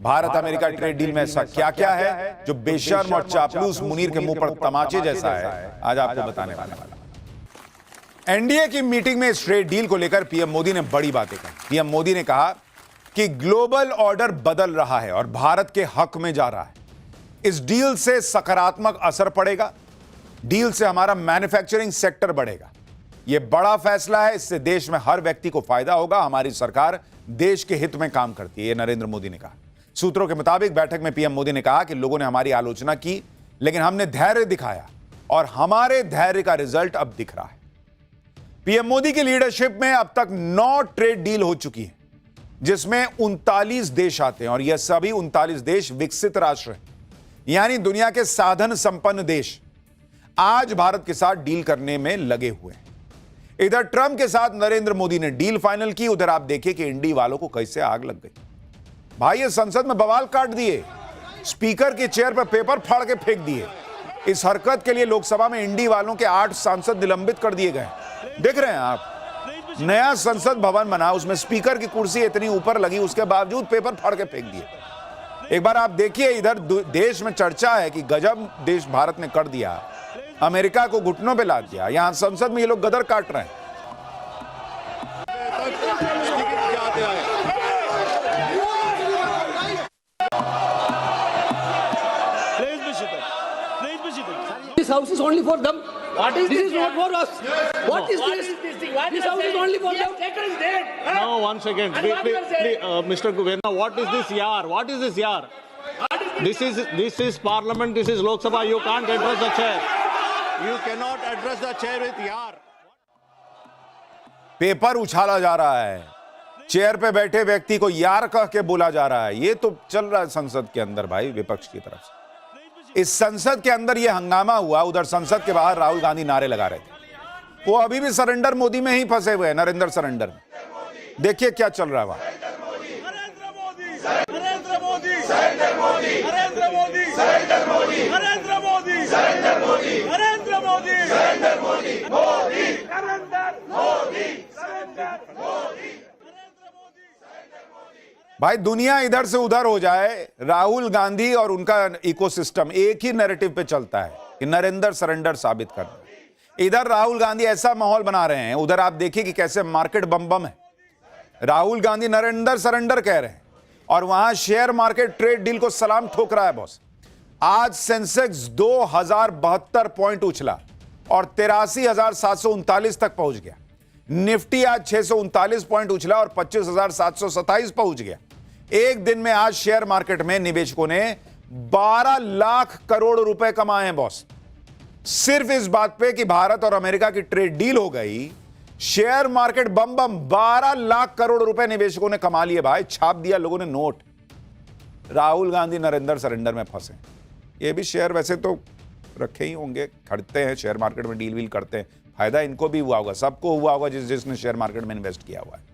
Bharat America trade deal में ऐसा क्या क्या है जो बेशर्म और चापलूस मुनीर के मुंह पर तमाचे जैसा है, आज आपको बताने वाला। एनडीए की मीटिंग में इस ट्रेड डील को लेकर पीएम मोदी ने बड़ी बातें कही। पीएम मोदी ने कहा कि ग्लोबल ऑर्डर बदल रहा है और भारत के हक में जा रहा है। इस डील से सकारात्मक असर पड़ेगा। डील से हमारा मैन्युफैक्चरिंग सेक्टर बढ़ेगा। यह बड़ा फैसला है, इससे देश में हर व्यक्ति को फायदा होगा। हमारी सरकार देश के हित में काम करती है, यह नरेंद्र मोदी ने कहा। सूत्रों के मुताबिक बैठक में पीएम मोदी ने कहा कि लोगों ने हमारी आलोचना की, लेकिन हमने धैर्य दिखाया और हमारे धैर्य का रिजल्ट अब दिख रहा है। पीएम मोदी की लीडरशिप में अब तक 9 ट्रेड डील हो चुकी है, जिसमें 39 देश आते हैं और यह सभी 39 देश विकसित राष्ट्र हैं, यानी दुनिया के साधन संपन्न देश आज भारत के साथ डील करने में लगे हुए हैं। इधर ट्रंप के साथ नरेंद्र मोदी ने डील फाइनल की, उधर आप देखिए कि इंडी वालों को कैसे आग लग गई। भाई ये संसद में बवाल काट दिए, स्पीकर की चेयर पर पेपर फाड़ के फेंक दिए। इस हरकत के लिए लोकसभा में इंडी वालों के 8 सांसद निलंबित कर दिए गए। देख रहे हैं आप, नया संसद भवन बना, उसमें स्पीकर की कुर्सी इतनी ऊपर लगी, उसके बावजूद पेपर फाड़ के फेंक दिए। एक बार आप देखिए, इधर देश में चर्चा है कि गजब देश भारत ने कर दिया, अमेरिका को घुटनों पे लाद दिया। यहां संसद में ये लोग गदर काट रहे हैं। This house is only for them. What is this? This is not for us. What is this? This house is only for them. No, 1 second. Mr. Governor, what is this yar? What is this yar? This is Parliament. This is Lok Sabha. You can't address the chair. You cannot address the chair with yar. Paper उछाला जा रहा है, chair पे बैठे व्यक्ति को यार कह के बोला जा रहा है। ये तो चल रहा है संसद के अंदर भाई, विपक्ष की तरफ से। इस संसद के अंदर यह हंगामा हुआ, उधर संसद के बाहर राहुल गांधी नारे लगा रहे थे। वो अभी भी सरेंडर मोदी में ही फंसे हुए हैं, नरेंद्र सरेंडर में। देखिए क्या चल रहा है वहां। नरेंद्र मोदी, नरेंद्र मोदी, नरेंद्र मोदी, नरेंद्र मोदी, नरेंद्र मोदी, नरेंद्र मोदी, नरेंद्र मोदी, नरेंद्र मोदी, नरेंद्र मोदी, मोदी, नरेंद्र मोदी, नरेंद्र मोदी। भाई दुनिया इधर से उधर हो जाए, राहुल गांधी और उनका इकोसिस्टम एक ही नैरेटिव पे चलता है कि नरेंद्र सरेंडर साबित करना। इधर राहुल गांधी ऐसा माहौल बना रहे हैं, उधर आप देखिए कि कैसे मार्केट बम बम है। राहुल गांधी नरेंद्र सरेंडर कह रहे हैं और वहां शेयर मार्केट ट्रेड डील को सलाम ठोक रहा है बॉस। आज सेंसेक्स 2072 पॉइंट उछला और 83,739 तक पहुंच गया। निफ्टी आज 639 पॉइंट उछला और 25,727 पहुंच गया। एक दिन में आज शेयर मार्केट में निवेशकों ने 12 लाख करोड़ रुपए कमाए हैं बॉस, सिर्फ इस बात पे कि भारत और अमेरिका की ट्रेड डील हो गई। शेयर मार्केट बम बम, 12 लाख करोड़ रुपए निवेशकों ने कमा लिए भाई, छाप दिया लोगों ने नोट। राहुल गांधी नरेंद्र सरेंडर में फंसे। ये भी शेयर वैसे तो रखे ही होंगे, खरीदते हैं शेयर मार्केट में, डील वील करते हैं, फायदा इनको भी हुआ होगा, सबको हुआ होगा जिसने शेयर मार्केट में इन्वेस्ट किया हुआ है।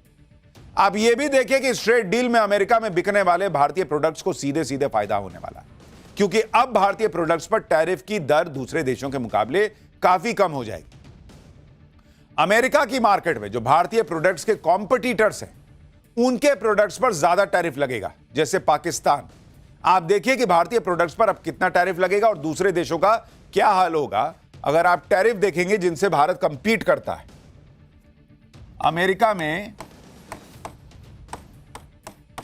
आप ये भी देखिए कि ट्रेड डील में अमेरिका में बिकने वाले भारतीय प्रोडक्ट्स को सीधे सीधे फायदा होने वाला है, क्योंकि अब भारतीय प्रोडक्ट्स पर टैरिफ की दर दूसरे देशों के मुकाबले काफी कम हो जाएगी। अमेरिका की मार्केट में जो भारतीय प्रोडक्ट्स के कॉम्पिटिटर्स हैं, उनके प्रोडक्ट्स पर ज्यादा टैरिफ लगेगा, जैसे पाकिस्तान। आप देखिए कि भारतीय प्रोडक्ट्स पर अब कितना टैरिफ लगेगा और दूसरे देशों का क्या हाल होगा अगर आप टैरिफ देखेंगे जिनसे भारत कंपीट करता है। अमेरिका में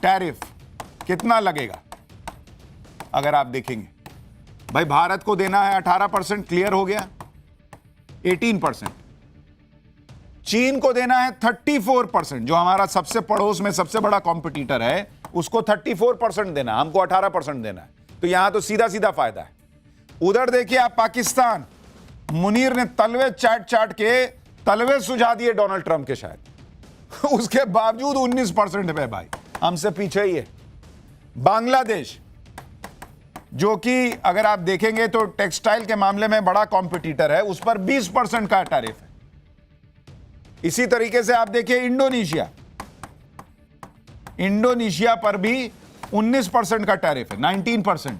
टैरिफ कितना लगेगा अगर आप देखेंगे, भाई भारत को देना है 18%, क्लियर हो गया, 18%। चीन को देना है 34%, जो हमारा सबसे पड़ोस में सबसे बड़ा कॉम्पिटिटर है, उसको 34% देना, हमको 18% देना है। तो यहां तो सीधा सीधा फायदा है। उधर देखिए आप पाकिस्तान, मुनीर ने तलवे चाट के तलवे सुझा दिए डोनाल्ड ट्रंप के शायद, उसके बावजूद 19% पे भाई, हमसे पीछे ही है। बांग्लादेश, जो कि अगर आप देखेंगे तो टेक्सटाइल के मामले में बड़ा कॉम्पिटिटर है, उस पर 20% का टैरिफ है। इसी तरीके से आप देखिए इंडोनेशिया पर भी 19% का टैरिफ है, 19%।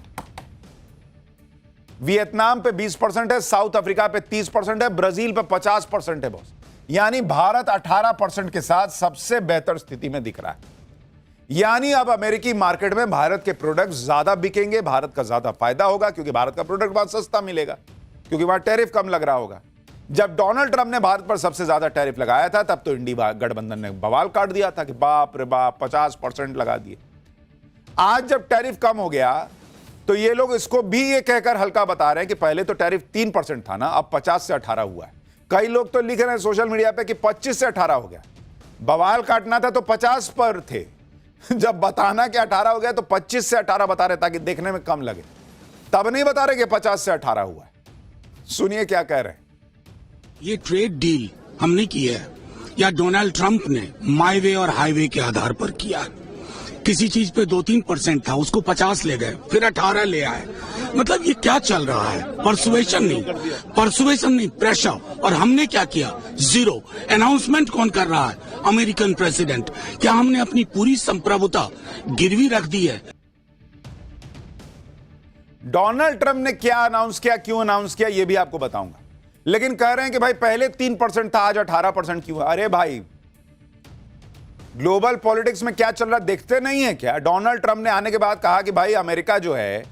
वियतनाम पे 20% है, साउथ अफ्रीका पे 30% है, ब्राजील पे 50% है बॉस। यानी भारत 18% के साथ सबसे बेहतर स्थिति में दिख रहा है। यानी अब अमेरिकी मार्केट में भारत के प्रोडक्ट ज्यादा बिकेंगे, भारत का ज्यादा फायदा होगा, क्योंकि भारत का प्रोडक्ट बहुत सस्ता मिलेगा, क्योंकि वहां टैरिफ कम लग रहा होगा। जब डोनाल्ड ट्रंप ने भारत पर सबसे ज्यादा टैरिफ लगाया था, तब तो इंडिया गठबंधन ने बवाल काट दिया था कि बाप रे बाप 50% लगा दिए। आज जब टैरिफ कम हो गया तो ये लोग इसको भी ये कहकर हल्का बता रहे हैं कि पहले तो टैरिफ 3% था ना, अब 50 से 18 हुआ है। कई लोग तो लिख रहे हैं सोशल मीडिया पे कि 25 से 18 हो गया। बवाल काटना था तो 50 पर थे, जब बताना कि 18 हो गया तो 25 से 18 बता रहे ताकि देखने में कम लगे, तब नहीं बता रहे कि 50 से 18 हुआ है। सुनिए क्या कह रहे हैं। ये ट्रेड डील हमने की है या डोनाल्ड ट्रंप ने माई वे और हाईवे के आधार पर किया? किसी चीज पे 2-3% था, उसको 50 ले गए, फिर 18 ले आए। मतलब ये क्या चल रहा है? परसुएशन नहीं, प्रेशर। और हमने क्या किया? जीरो। अनाउंसमेंट कौन कर रहा है? American president. क्या हमने अपनी पूरी संप्रभुता गिरवी रख दी है? डोनाल्ड ट्रंप ने क्या अनाउंस किया, क्यों अनाउंस किया, यह भी आपको बताऊंगा। लेकिन कह रहे हैं कि भाई पहले 3% था, आज 18% क्यों? अरे भाई, ग्लोबल पॉलिटिक्स में क्या चल रहा देखते नहीं है क्या? डोनाल्ड ट्रंप ने आने के बाद कहा कि भाई अमेरिका जो है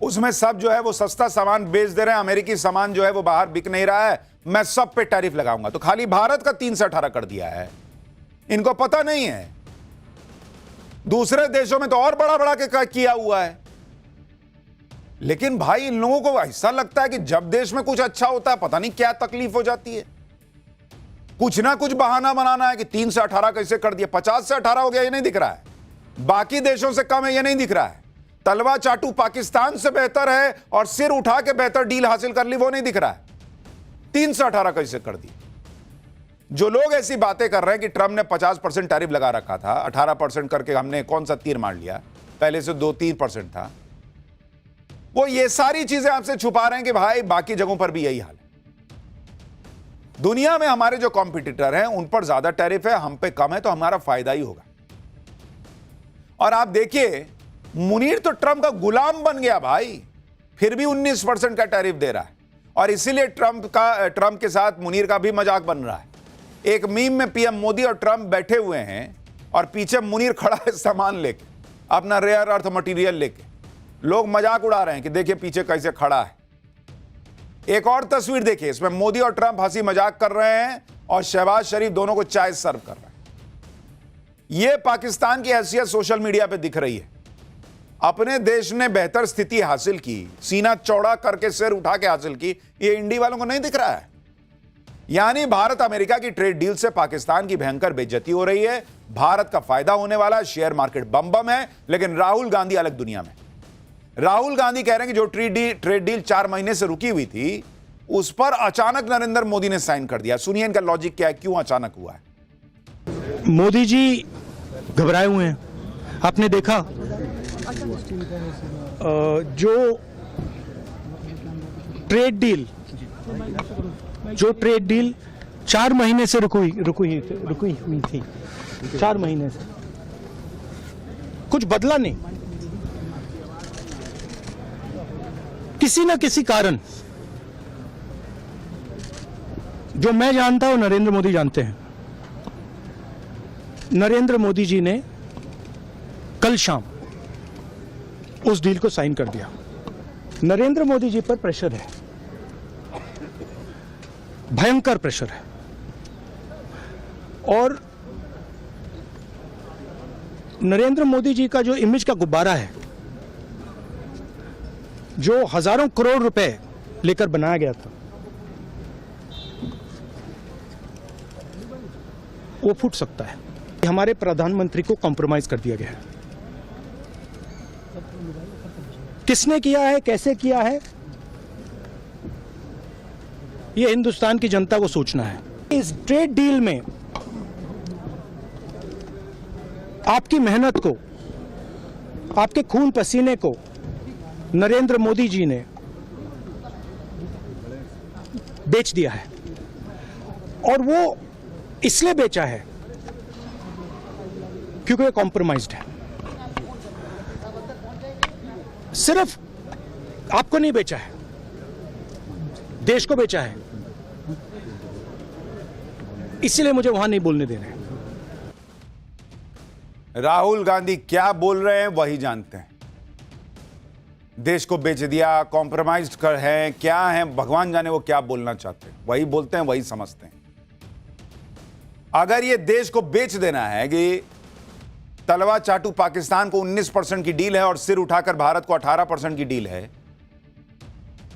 उसमें सब जो है वो सस्ता सामान बेच दे रहे हैं, अमेरिकी सामान जो है वो बाहर बिक नहीं रहा है, मैं सब पे टैरिफ लगाऊंगा। तो खाली भारत का 3 से 18 कर दिया है, इनको पता नहीं है। दूसरे देशों में तो और बड़ा बड़ा के किया हुआ है। लेकिन भाई इन लोगों को ऐसा लगता है कि जब देश में कुछ अच्छा होता है पता नहीं क्या तकलीफ हो जाती है। कुछ ना कुछ बहाना बनाना है कि 3 से 18 कैसे कर दिया, 50 से 18 हो गया ये नहीं दिख रहा है, बाकी देशों से कम है ये नहीं दिख रहा है, तलवा चाटू पाकिस्तान से बेहतर है और सिर उठा के बेहतर डील हासिल कर ली वो नहीं दिख रहा है। 3 से 18 कैसे कर दी? जो लोग ऐसी बातें कर रहे हैं कि ट्रंप ने 50% टैरिफ लगा रखा था, 18% करके हमने कौन सा तीर मार लिया, पहले से 2-3% था, वो ये सारी चीजें आपसे छुपा रहे हैं कि भाई बाकी जगहों पर भी यही हाल है। दुनिया में हमारे जो कॉम्पिटिटर हैं उन पर ज्यादा टैरिफ है, हम पे कम है, तो हमारा फायदा ही होगा। और आप देखिए मुनीर तो ट्रंप का गुलाम बन गया भाई, फिर भी 19% का टैरिफ दे रहा है। और इसीलिए ट्रंप के साथ मुनीर का भी मजाक बन रहा है। एक मीम में पीएम मोदी और ट्रंप बैठे हुए हैं और पीछे मुनीर खड़ा है सामान लेके, अपना रेयर अर्थ मटेरियल लेके। लोग मजाक उड़ा रहे हैं कि देखिए पीछे कैसे खड़ा है। एक और तस्वीर देखिए, इसमें मोदी और ट्रंप हंसी मजाक कर रहे हैं और शहबाज शरीफ दोनों को चाय सर्व कर रहे हैं। यह पाकिस्तान की हैसियत सोशल मीडिया पे दिख रही है। अपने देश ने बेहतर स्थिति हासिल की, सीना चौड़ा करके सिर उठा के हासिल की, ये इंडी वालों को नहीं दिख रहा है। यानी भारत अमेरिका की ट्रेड डील से पाकिस्तान की भयंकर बेइज्जती हो रही है, भारत का फायदा होने वाला है, शेयर मार्केट बम बम है। लेकिन राहुल गांधी अलग दुनिया में। राहुल गांधी कह रहे हैं कि जो ट्रेड डील 4 महीने से रुकी हुई थी उस पर अचानक नरेंद्र मोदी ने साइन कर दिया। सुनिए इनका लॉजिक क्या है, क्यों अचानक हुआ है। मोदी जी घबराए हुए हैं। आपने देखा जो ट्रेड डील 4 महीने से रुकी हुई थी 4 महीने से कुछ बदला नहीं। किसी न किसी कारण, जो मैं जानता हूं नरेंद्र मोदी जानते हैं, नरेंद्र मोदी जी ने कल शाम उस डील को साइन कर दिया। नरेंद्र मोदी जी पर प्रेशर है, भयंकर प्रेशर है। और नरेंद्र मोदी जी का जो इमेज का गुब्बारा है, जो हजारों करोड़ रुपए लेकर बनाया गया था, वो फूट सकता है। हमारे प्रधानमंत्री को कॉम्प्रोमाइज कर दिया गया है। किसने किया है, कैसे किया है, ये हिंदुस्तान की जनता को सोचना है। इस ट्रेड डील में आपकी मेहनत को, आपके खून पसीने को नरेंद्र मोदी जी ने बेच दिया है। और वो इसलिए बेचा है क्योंकि वो कॉम्प्रोमाइज्ड है। सिर्फ आपको नहीं बेचा है, देश को बेचा है। इसलिए मुझे वहां नहीं बोलने देना है। राहुल गांधी क्या बोल रहे हैं वही जानते हैं। देश को बेच दिया, कॉम्प्रोमाइज कर हैं, क्या है भगवान जाने वो क्या बोलना चाहते हैं, वही बोलते हैं, वही समझते हैं। अगर ये देश को बेच देना है कि तलवा चाटू पाकिस्तान को 19% की डील है और सिर उठाकर भारत को 18% की डील है,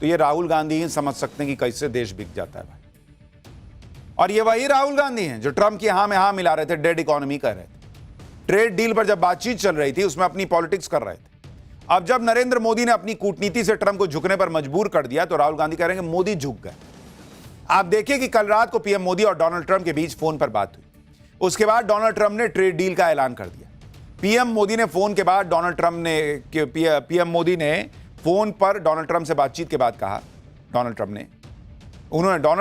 तो ये राहुल गांधी ही समझ सकते हैं कि कैसे देश बिक जाता है भाई। और ये वही राहुल गांधी हैं जो ट्रंप की हां में हां मिला रहे थे, डेड इकोनॉमी कर रहे थे। ट्रेड डील पर जब बातचीत चल रही थी उसमें अपनी पॉलिटिक्स कर रहे थे। अब जब नरेंद्र मोदी ने अपनी कूटनीति से ट्रंप को झुकने पर मजबूर कर दिया तो राहुल गांधी कह रहे हैं कि मोदी झुक गए। आप देखिए कि कल रात को पीएम मोदी और डोनाल्ड ट्रंप के बीच फोन पर बात हुई। उसके बाद डोनाल्ड ट्रंप ने ट्रेड डील का ऐलान कर दिया। पीएम मोदी ने फोन के बाद पीएम मोदी ने फोन पर डोनाल्ड ट्रंप से बातचीत के बाद कहा, डोनाल्ड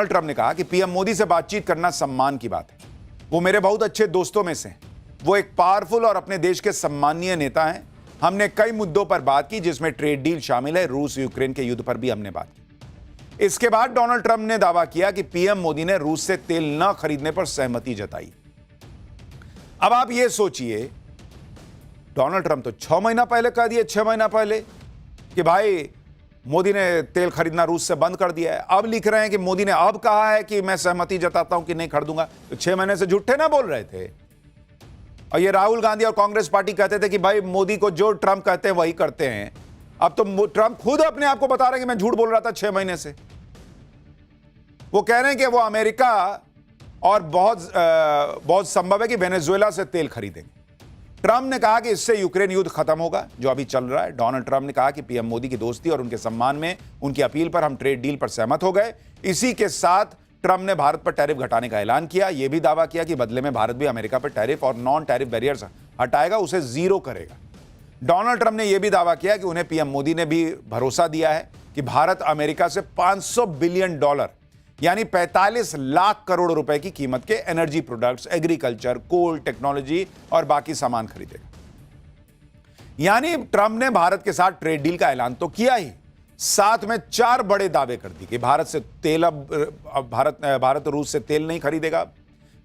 ट्रंप ने कहा कि पीएम मोदी से बातचीत करना सम्मान की बात है। वो मेरे बहुत अच्छे दोस्तों में से हैं। वो एक पावरफुल और अपने देश के सम्मानीय नेता हैं। हमने कई मुद्दों पर बात की जिसमें ट्रेड डील शामिल है। रूस यूक्रेन के युद्ध पर भी हमने बात की। इसके बाद डोनाल्ड ट्रंप ने दावा किया कि पीएम मोदी ने रूस से तेल न खरीदने पर सहमति जताई। अब आप यह सोचिए, डोनाल्ड ट्रंप तो 6 महीना पहले कह दिए, 6 महीना पहले कि भाई मोदी ने तेल खरीदना रूस से बंद कर दिया है। अब लिख रहे हैं कि मोदी ने अब कहा है कि मैं सहमति जताता हूं कि नहीं खरीदूंगा। तो 6 महीने से झूठे ना बोल रहे थे। और ये राहुल गांधी और कांग्रेस पार्टी कहते थे कि भाई मोदी को जो ट्रंप कहते हैं वही करते हैं। अब तो ट्रंप खुद अपने आप को बता रहे हैं कि मैं झूठ बोल रहा था 6 महीने से। वो कह रहे हैं कि वो अमेरिका और बहुत संभव है कि वेनेजुएला से तेल खरीदेंगे। ट्रंप ने कहा कि इससे यूक्रेन युद्ध खत्म होगा जो अभी चल रहा है। डोनाल्ड ट्रंप ने कहा कि पीएम मोदी की दोस्ती और उनके सम्मान में उनकी अपील पर हम ट्रेड डील पर सहमत हो गए। इसी के साथ ट्रंप ने भारत पर टैरिफ घटाने का ऐलान किया। यह भी दावा किया कि बदले में भारत भी अमेरिका पर टैरिफ और नॉन टैरिफ बैरियर्स हटाएगा, उसे जीरो करेगा। डोनाल्ड ट्रंप ने यह भी दावा किया कि उन्हें पीएम मोदी ने भी भरोसा दिया है कि भारत अमेरिका से $500 बिलियन यानी 45 लाख करोड़ रुपए की कीमत के एनर्जी प्रोडक्ट्स, एग्रीकल्चर, कोल, टेक्नोलॉजी और बाकी सामान खरीदेगा। यानी ट्रंप ने भारत के साथ ट्रेड डील का ऐलान तो किया ही, साथ में 4 बड़े दावे कर दिए कि भारत से तेल भारत रूस से तेल नहीं खरीदेगा,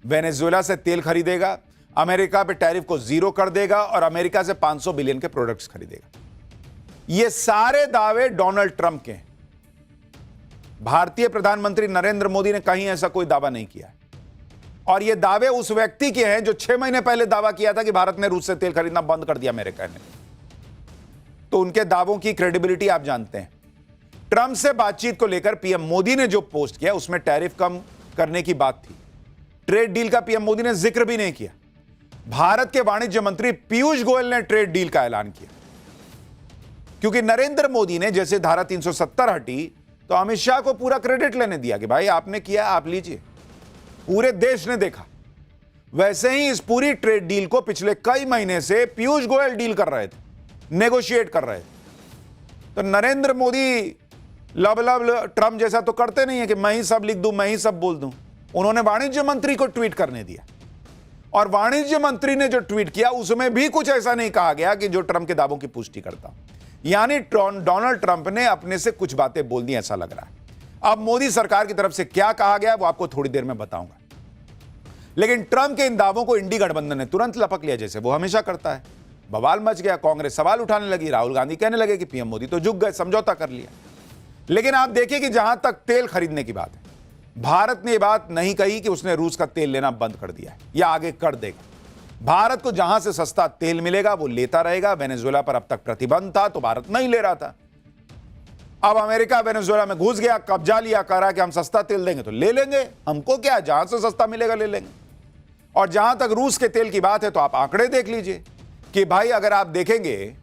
वेनेजुएला से तेल खरीदेगा, अमेरिका पे टैरिफ को जीरो कर देगा और अमेरिका से 500 बिलियन के प्रोडक्ट्स खरीदेगा। ये सारे दावे डोनाल्ड ट्रंप के हैं। भारतीय प्रधानमंत्री नरेंद्र मोदी ने कहीं ऐसा कोई दावा नहीं किया है। और ये दावे उस व्यक्ति के हैं जो 6 महीने पहले दावा किया था कि भारत ने रूस से तेल खरीदना बंद कर दिया अमेरिका ने। तो उनके दावों की क्रेडिबिलिटी आप जानते हैं। ट्रंप से बातचीत को लेकर पीएम मोदी ने जो पोस्ट किया उसमें टैरिफ कम करने की बात थी। ट्रेड डील का पीएम मोदी ने जिक्र भी नहीं किया। भारत के वाणिज्य मंत्री पीयूष गोयल ने ट्रेड डील का ऐलान किया। क्योंकि नरेंद्र मोदी ने जैसे धारा 370 हटी तो अमित शाह को पूरा क्रेडिट लेने दिया कि भाई आपने किया, आप लीजिए। पूरे देश ने देखा। वैसे ही इस पूरी ट्रेड डील को पिछले कई महीने से पीयूष गोयल डील कर रहे थे, नेगोशिएट कर रहे थे। तो नरेंद्र मोदी ट्रंप जैसा तो करते नहीं है कि मैं ही सब लिख दूं, मैं ही सब बोल दूं। उन्होंने वाणिज्य मंत्री को ट्वीट करने दिया और वाणिज्य मंत्री ने जो ट्वीट किया उसमें भी कुछ ऐसा नहीं कहा गया कि जो ट्रंप के दावों की पुष्टि करता। यानी डोनाल्ड ट्रंप ने अपने से कुछ बातें बोल दी, ऐसा लग रहा है। अब मोदी सरकार की तरफ से क्या कहा गया वो आपको थोड़ी देर में बताऊंगा। लेकिन ट्रंप के इन दावों को इंडी गठबंधन ने तुरंत लपक लिया, जैसे वो हमेशा करता है। बवाल मच गया, कांग्रेस सवाल उठाने लगी, राहुल गांधी कहने लगे कि पीएम मोदी तो झुक गए, समझौता कर लिया। लेकिन आप देखिए कि जहां तक तेल खरीदने की बात है, भारत ने यह बात नहीं कही कि उसने रूस का तेल लेना बंद कर दिया है या आगे कर देगा। भारत को जहां से सस्ता तेल मिलेगा वो लेता रहेगा। वेनेजुएला पर अब तक प्रतिबंध था तो भारत नहीं ले रहा था। अब अमेरिका वेनेजुएला में घुस गया, कब्जा लिया, कह रहा है कि हम सस्ता तेल देंगे तो ले लेंगे, हमको क्या, जहां से सस्ता मिलेगा ले लेंगे। और जहां तक रूस के तेल की बात है तो आप आंकड़े देख लीजिए कि भाई अगर आप देखेंगे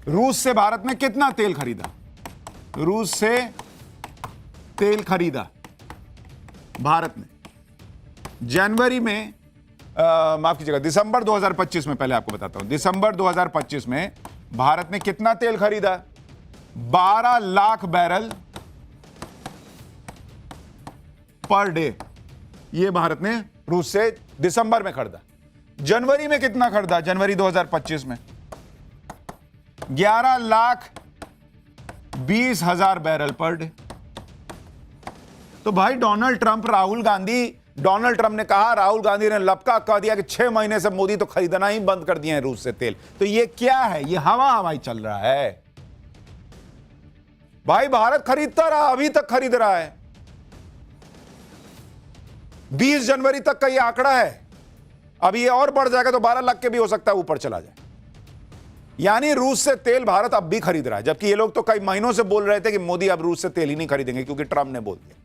रूस से भारत ने कितना तेल खरीदा, रूस से तेल खरीदा भारत ने जनवरी में, माफ कीजिएगा, दिसंबर 2025 में, पहले आपको बताता हूं, दिसंबर 2025 में भारत ने कितना तेल खरीदा? 12 लाख बैरल पर डे। ये भारत ने रूस से दिसंबर में खरीदा। जनवरी में कितना खरीदा? जनवरी 2025 में 11,20,000 बैरल पर डे। तो भाई Donald Trump, Rahul Gandhi Donald Trump ने कहा, राहुल गांधी ने लपका कह दिया कि 6 महीने से मोदी तो खरीदना ही बंद कर दिए हैं रूस से तेल। तो ये क्या है? ये हवा हवाई चल रहा है भाई। भारत खरीदता रहा, अभी तक खरीद रहा है। 20 जनवरी तक का ये आंकड़ा है। अब ये और बढ़ जाएगा तो 12 लाख के भी हो सकता है ऊपर चला जाए। यानी रूस से तेल भारत अब भी खरीद रहा है, जबकि ये लोग तो कई महीनों से बोल रहे थे कि मोदी अब रूस से तेल ही नहीं खरीदेंगे क्योंकि ट्रंप ने बोल दिया।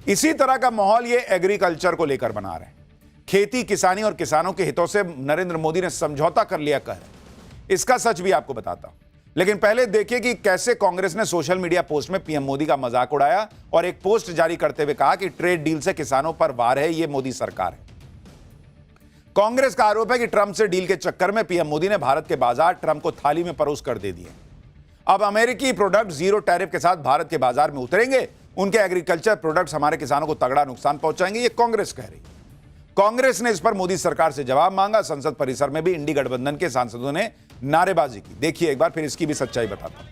इसी तरह का माहौल ये एग्रीकल्चर को लेकर बना रहे हैं। खेती किसानी और किसानों के हितों से नरेंद्र मोदी ने समझौता कर लिया कह रहे। इसका सच भी आपको बताता हूं, लेकिन पहले देखिए कि कैसे कांग्रेस ने सोशल मीडिया पोस्ट में पीएम मोदी का मजाक उड़ाया और एक पोस्ट जारी करते हुए कहा कि ट्रेड डील से किसानों पर वार है, ये मोदी सरकार है। कांग्रेस का आरोप है कि ट्रंप से डील के चक्कर में पीएम मोदी ने भारत के बाजार ट्रंप को थाली में परोस कर दे दिए। अब अमेरिकी प्रोडक्ट जीरो टैरिफ के साथ भारत के बाजार में उतरेंगे, उनके एग्रीकल्चर प्रोडक्ट्स हमारे किसानों को तगड़ा नुकसान पहुंचाएंगे, ये कांग्रेस कह रही। कांग्रेस ने इस पर मोदी सरकार से जवाब मांगा। संसद परिसर में भी इंडी गठबंधन के सांसदों ने नारेबाजी की। देखिए एक बार फिर इसकी भी सच्चाई बताता हूं।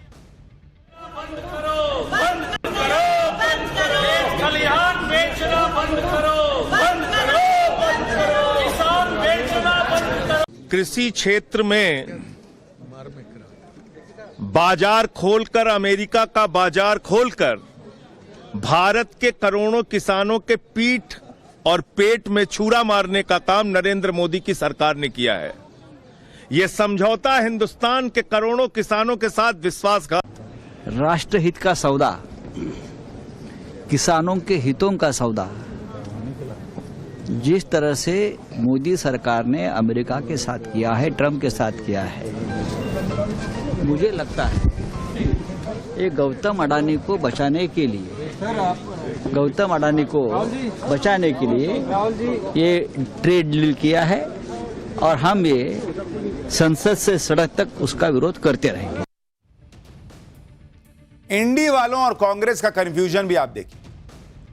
खलिहान बेचना बंद करो, बंद करो, बंद करो, किसान बेचना बंद करो। कृषि क्षेत्र में बाजार खोलकर, अमेरिका का बाजार खोलकर भारत के करोड़ों किसानों के पीठ और पेट में छुरा मारने का काम नरेंद्र मोदी की सरकार ने किया है। यह समझौता हिंदुस्तान के करोड़ों किसानों के साथ विश्वासघात। राष्ट्रहित का सौदा, किसानों के हितों का सौदा, जिस तरह से मोदी सरकार ने अमेरिका के साथ किया है, ट्रंप के साथ किया है, मुझे लगता है ये गौतम अडानी को बचाने के लिए, ये ट्रेड डील किया है और हम ये संसद से सड़क तक उसका विरोध करते रहेंगे। इंडी वालों और कांग्रेस का कंफ्यूजन भी आप देखिए।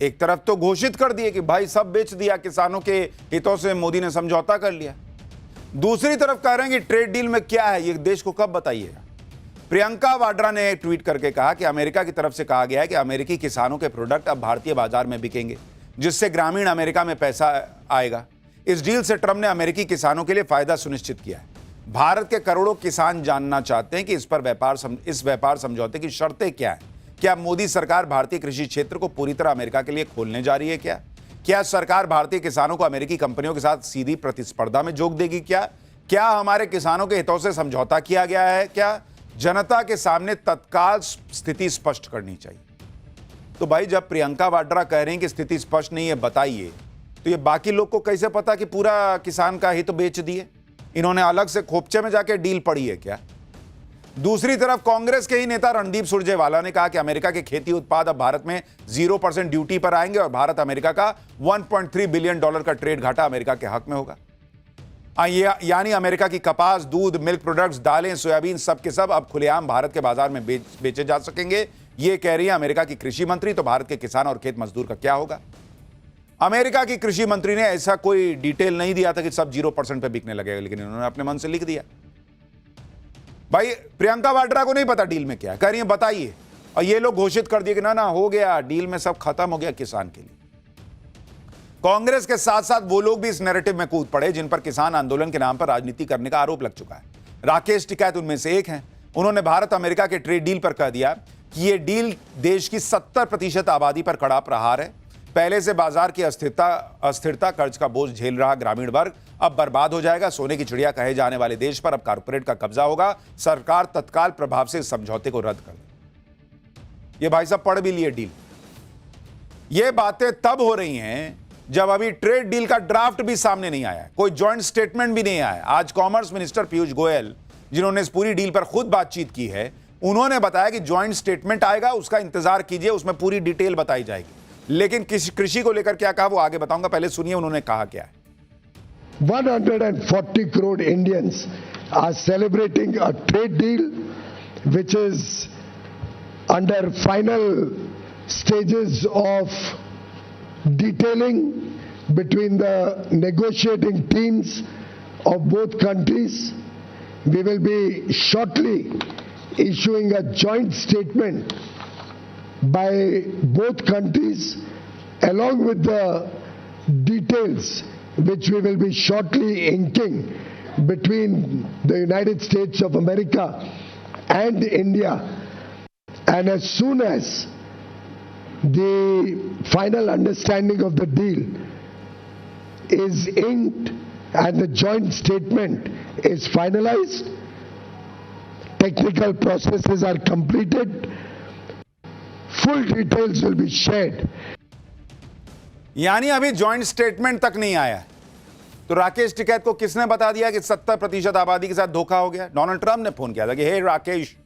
एक तरफ तो घोषित कर दिए कि भाई सब बेच दिया, किसानों के हितों से मोदी ने समझौता कर लिया। दूसरी तरफ कह रहे हैं कि ट्रेड डील में क्या है, ये देश को कब बताइएगा। प्रियंका वाड्रा ने एक ट्वीट करके कहा कि अमेरिका की तरफ से कहा गया है कि अमेरिकी किसानों के प्रोडक्ट अब भारतीय बाजार में बिकेंगे, जिससे ग्रामीण अमेरिका में पैसा आएगा। इस डील से ट्रंप ने अमेरिकी किसानों के लिए फायदा सुनिश्चित किया है। भारत के करोड़ों किसान जानना चाहते हैं कि इस व्यापार समझौते की शर्तें क्या हैं। क्या मोदी सरकार भारतीय कृषि क्षेत्र को पूरी तरह अमेरिका के लिए खोलने जा रही है? क्या सरकार भारतीय किसानों को अमेरिकी कंपनियों के साथ सीधी प्रतिस्पर्धा में जोक देगी? क्या हमारे किसानों के हितों से समझौता किया गया है? क्या जनता के सामने तत्काल स्थिति स्पष्ट करनी चाहिए। तो भाई जब प्रियंका वाड्रा कह रहे हैं कि स्थिति स्पष्ट नहीं है, बताइए, तो ये बाकी लोग को कैसे पता कि पूरा किसान का हित बेच दिए? इन्होंने अलग से खोपचे में जाके डील पड़ी है क्या? दूसरी तरफ कांग्रेस के ही नेता रणदीप सुरजेवाला ने कहा कि अमेरिका के खेती उत्पाद अब भारत में 0% ड्यूटी पर आएंगे और भारत अमेरिका का $1.3 बिलियन का ट्रेड घाटा अमेरिका के हक में होगा। यानी अमेरिका की कपास, दूध, मिल्क प्रोडक्ट्स, दालें, सोयाबीन सब के सब अब खुलेआम भारत के बाजार में बेचे जा सकेंगे। ये कह रही है अमेरिका की कृषि मंत्री। तो भारत के किसान और खेत मजदूर का क्या होगा? अमेरिका की कृषि मंत्री ने ऐसा कोई डिटेल नहीं दिया था कि सब 0% पे बिकने लगेगा, लेकिन इन्होंने अपने मन से लिख दिया। भाई प्रियंका वाड्रा को नहीं पता डील में क्या है, कह रही है बताइए, और ये लोग घोषित कर दिए कि ना हो गया, डील में सब खत्म हो गया किसान के लिए। कांग्रेस के साथ साथ वो लोग भी इस नैरेटिव में कूद पड़े जिन पर किसान आंदोलन के नाम पर राजनीति करने का आरोप लग चुका है। राकेश टिकैत उनमें से एक हैं। उन्होंने भारत अमेरिका के ट्रेड डील पर कह दिया कि यह डील देश की 70% आबादी पर कड़ा प्रहार है। पहले से बाजार की अस्थिरता, कर्ज का बोझ झेल रहा ग्रामीण वर्ग अब बर्बाद हो जाएगा। सोने की चिड़िया कहे जाने वाले देश पर अब कारपोरेट का कब्जा होगा। सरकार तत्काल प्रभाव से इस समझौते को रद्द कर दे। ये भाई साहब पढ़ भी लिए डील। ये बातें तब हो रही हैं जब अभी ट्रेड डील का ड्राफ्ट भी सामने नहीं आया, कोई जॉइंट स्टेटमेंट भी नहीं आया। आज कॉमर्स मिनिस्टर पीयूष गोयल, जिन्होंने इस पूरी डील पर खुद बातचीत की है, उन्होंने बताया कि जॉइंट स्टेटमेंट आएगा, उसका इंतजार कीजिए, उसमें पूरी डिटेल बताई जाएगी। लेकिन कृषि को लेकर क्या कहा वो आगे बताऊंगा, पहले सुनिए उन्होंने कहा क्या है। 140 crore Indians are celebrating a trade deal which is under final stages of detailing between the negotiating teams of both countries. We will be shortly issuing a joint statement by both countries, along with the details which we will be shortly inking between the United States of America and India. And as soon as the final understanding of the deal is inked and the joint statement is finalized, technical processes are completed, full details will be shared. यानी अभी joint statement तक नहीं आया है। तो राकेश टिकैत को किसने बता दिया कि 70% आबादी के साथ धोखा हो गया? डोनाल्ड ट्रंप ने फोन किया था कि हे राकेश,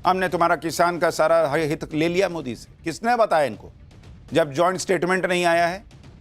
हमने तुम्हारा किसान का सारा हित ले लिया मोदी से। किसने बताया इनको जब जॉइंट स्टेटमेंट नहीं आया है?